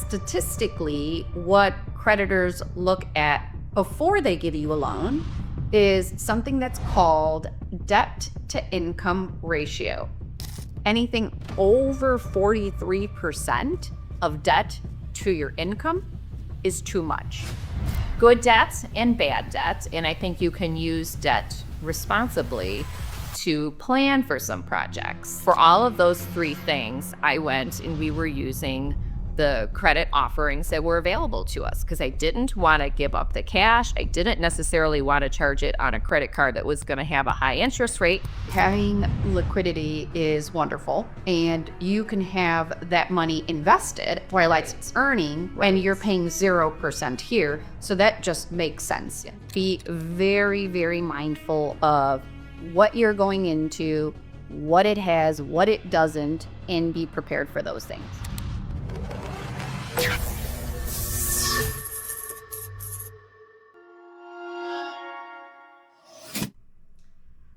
Statistically, what creditors look at before they give you a loan is something that's called debt to income ratio. Anything over 43% of debt to your income is too much. Good debt and bad debt, and I think you can use debt responsibly to plan for some projects. For all of those three things, I went and we were using the credit offerings that were available to us because I didn't want to give up the cash. I didn't necessarily want to charge it on a credit card that was going to have a high interest rate. Having liquidity is wonderful, and you can have that money invested while it's earning when you're paying 0% here. So that just makes sense. Be very, very mindful of what you're going into, what it has, what it doesn't, and be prepared for those things.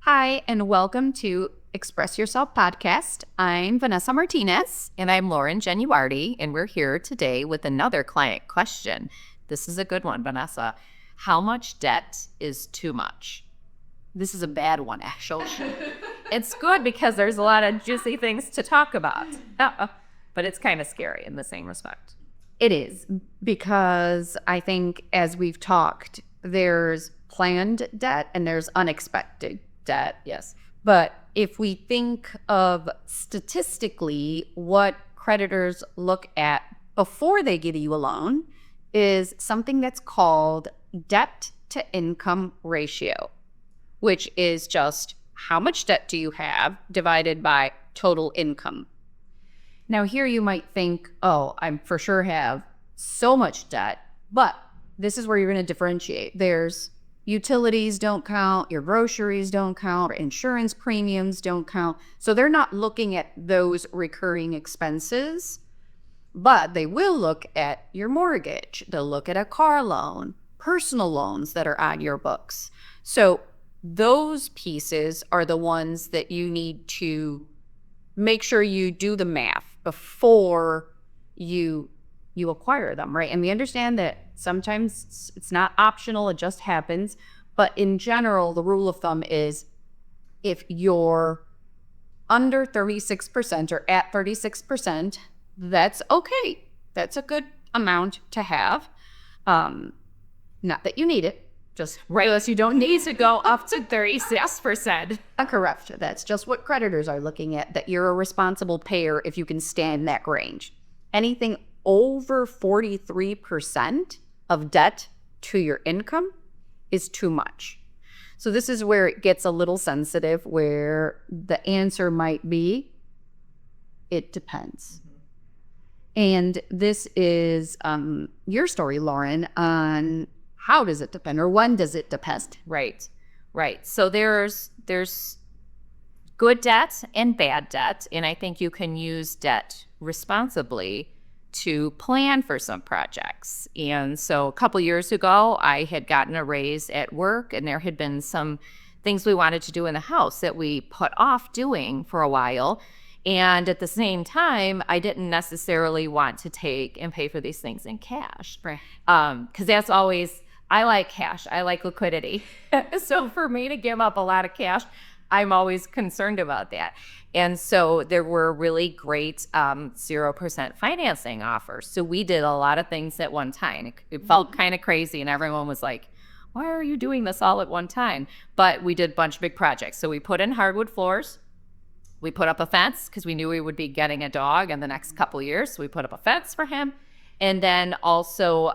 Hi, and welcome to Express Yourself Podcast. I'm Vanessa Martinez. And I'm Lauren Genuardi, and we're here today with another client question. This is a good one, Vanessa. How much debt is too much? This is a bad one, actually. It's good because there's a lot of juicy things to talk about. But it's kind of scary in the same respect. It is, because I think as we've talked, there's planned debt and there's unexpected debt. Yes. But if we think of statistically what creditors look at before they give you a loan is something that's called debt to income ratio, which is just how much debt do you have divided by total income. Now here you might think, oh, I for sure have so much debt, but this is where you're going to differentiate. There's utilities don't count, your groceries don't count, insurance premiums don't count. So they're not looking at those recurring expenses, but they will look at your mortgage. They'll look at a car loan, personal loans that are on your books. So those pieces are the ones that you need to make sure you do the math before you acquire them, right? And we understand that sometimes it's not optional, it just happens. But in general, the rule of thumb is if you're under 36% or at 36%, that's okay. That's a good amount to have. Not that you need it. Just right, you don't need to go up to 36%. Correct. That's just what creditors are looking at, that you're a responsible payer if you can stand that range. Anything over 43% of debt to your income is too much. So this is where it gets a little sensitive, where the answer might be, it depends. And this is your story, Lauren, on how does it depend, or when does it depend? Right. So there's good debt and bad debt, and I think you can use debt responsibly to plan for some projects. And so a couple years ago, I had gotten a raise at work, and there had been some things we wanted to do in the house that we put off doing for a while. And at the same time, I didn't necessarily want to take and pay for these things in cash. Right. Because that's always, I like cash. I like liquidity. So for me to give up a lot of cash, I'm always concerned about that. And so there were really great 0% financing offers. So we did a lot of things at one time. It felt kind of crazy, and everyone was like, why are you doing this all at one time? But we did a bunch of big projects. So we put in hardwood floors. We put up a fence because we knew we would be getting a dog in the next couple years. So we put up a fence for him. And then also,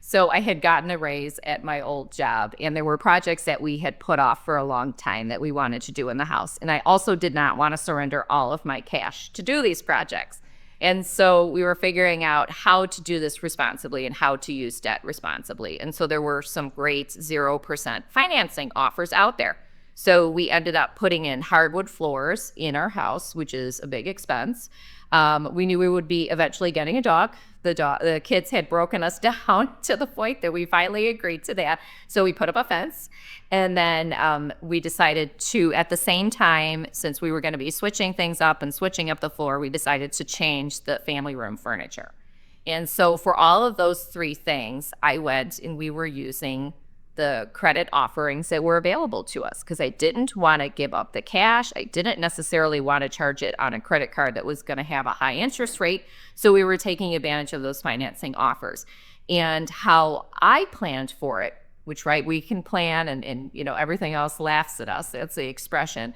so I had gotten a raise at my old job, and there were projects that we had put off for a long time that we wanted to do in the house. And I also did not want to surrender all of my cash to do these projects. And so we were figuring out how to do this responsibly and how to use debt responsibly. And so there were some great 0% financing offers out there. So we ended up putting in hardwood floors in our house, which is a big expense. We knew we would be eventually getting a dog. The kids had broken us down to the point that we finally agreed to that. So we put up a fence. And then we decided to, at the same time, since we were going to be switching things up and switching up the floor, we decided to change the family room furniture. And so for all of those three things, I went and we were using the credit offerings that were available to us because I didn't want to give up the cash. I didn't necessarily want to charge it on a credit card that was going to have a high interest rate. So we were taking advantage of those financing offers. And how I planned for it, which, right, we can plan and everything else laughs at us. That's the expression.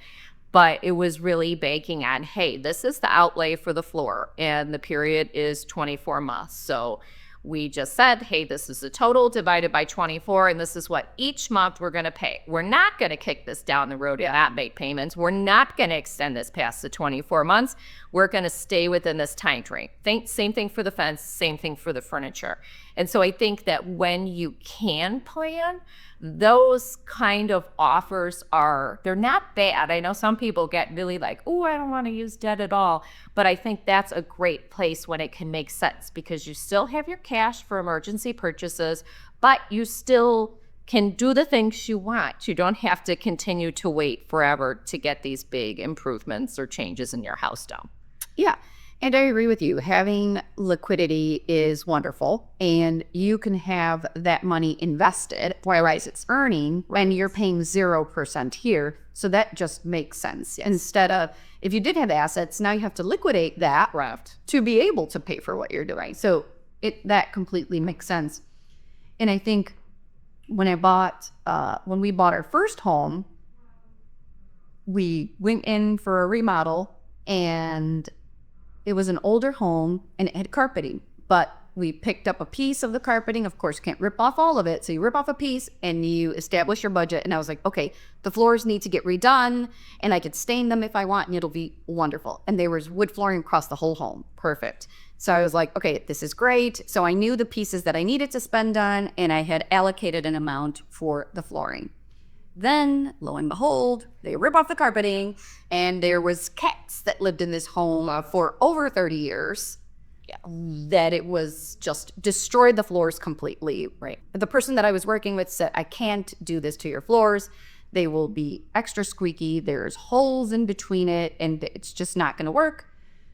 But it was really banking on, hey, this is the outlay for the floor and the period is 24 months. So we just said, hey, this is the total divided by 24, and this is what each month we're going to pay. We're not going to kick this down the road and not make payments. We're not going to extend this past the 24 months. We're going to stay within this time frame. Same thing for the fence, same thing for the furniture. And so I think that when you can plan, those kind of offers they're not bad. I know some people get really like, oh, I don't want to use debt at all. But I think that's a great place when it can make sense because you still have your cash for emergency purchases, but you still can do the things you want. You don't have to continue to wait forever to get these big improvements or changes in your house done. Yeah. And I agree with you. Having liquidity is wonderful, and you can have that money invested, whereas it's earning when you're paying 0% here. So that just makes sense. Yes. Instead of, if you did have assets, now you have to liquidate that to be able to pay for what you're doing. So that completely makes sense. And I think when we bought our first home, we went in for a remodel, and it was an older home and it had carpeting, but we picked up a piece of the carpeting. Of course, you can't rip off all of it. So you rip off a piece and you establish your budget. And I was like, okay, the floors need to get redone and I could stain them if I want and it'll be wonderful. And there was wood flooring across the whole home. Perfect. So I was like, okay, this is great. So I knew the pieces that I needed to spend on and I had allocated an amount for the flooring. Then, lo and behold, they rip off the carpeting, and there was cats that lived in this home for over 30 years. Yeah, that it was just destroyed the floors completely. Right. The person that I was working with said, I can't do this to your floors. They will be extra squeaky. There's holes in between it, and it's just not going to work.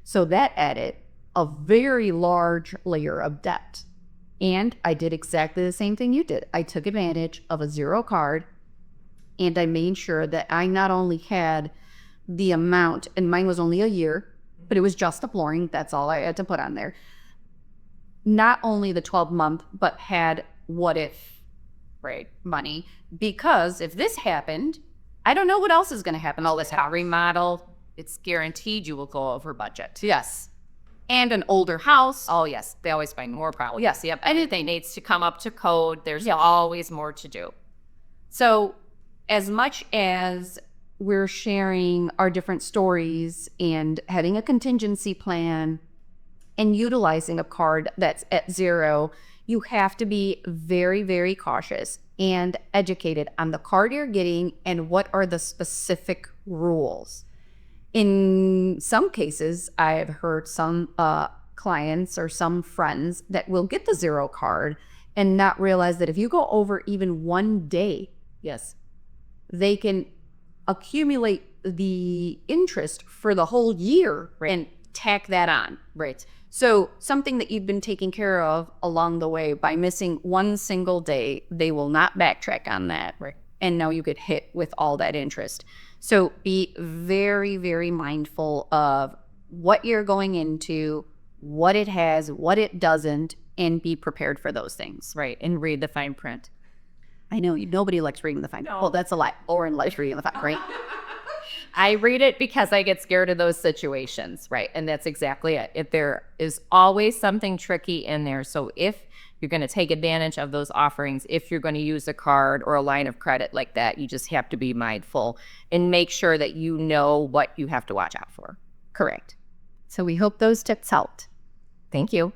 So that added a very large layer of debt. And I did exactly the same thing you did. I took advantage of a zero card. And I made sure that I not only had the amount, and mine was only a year, but it was just the flooring. That's all I had to put on there. Not only the 12-month, but had what if money. Because if this happened, I don't know what else is going to happen. All this remodel, it's guaranteed you will go over budget. Yes. And an older house. Oh, yes. They always find more problems. Yes. Yep. Anything needs to come up to code. There's always more to do. So as much as we're sharing our different stories and having a contingency plan and utilizing a card that's at zero, you have to be very, very cautious and educated on the card you're getting and what are the specific rules. In some cases, I've heard some clients or some friends that will get the zero card and not realize that if you go over even one day, they can accumulate the interest for the whole year and tack that on. Right. So something that you've been taking care of along the way by missing one single day, they will not backtrack on that. Right. And now you get hit with all that interest. So be very, very mindful of what you're going into, what it has, what it doesn't, and be prepared for those things. Right. And read the fine print. I know nobody likes reading the fine print. Well, that's a lie. Lauren likes reading the fine print. I read it because I get scared of those situations, right? And that's exactly it. If there is always something tricky in there. So if you're going to take advantage of those offerings, if you're going to use a card or a line of credit like that, you just have to be mindful and make sure that you know what you have to watch out for. Correct. So we hope those tips helped. Thank you.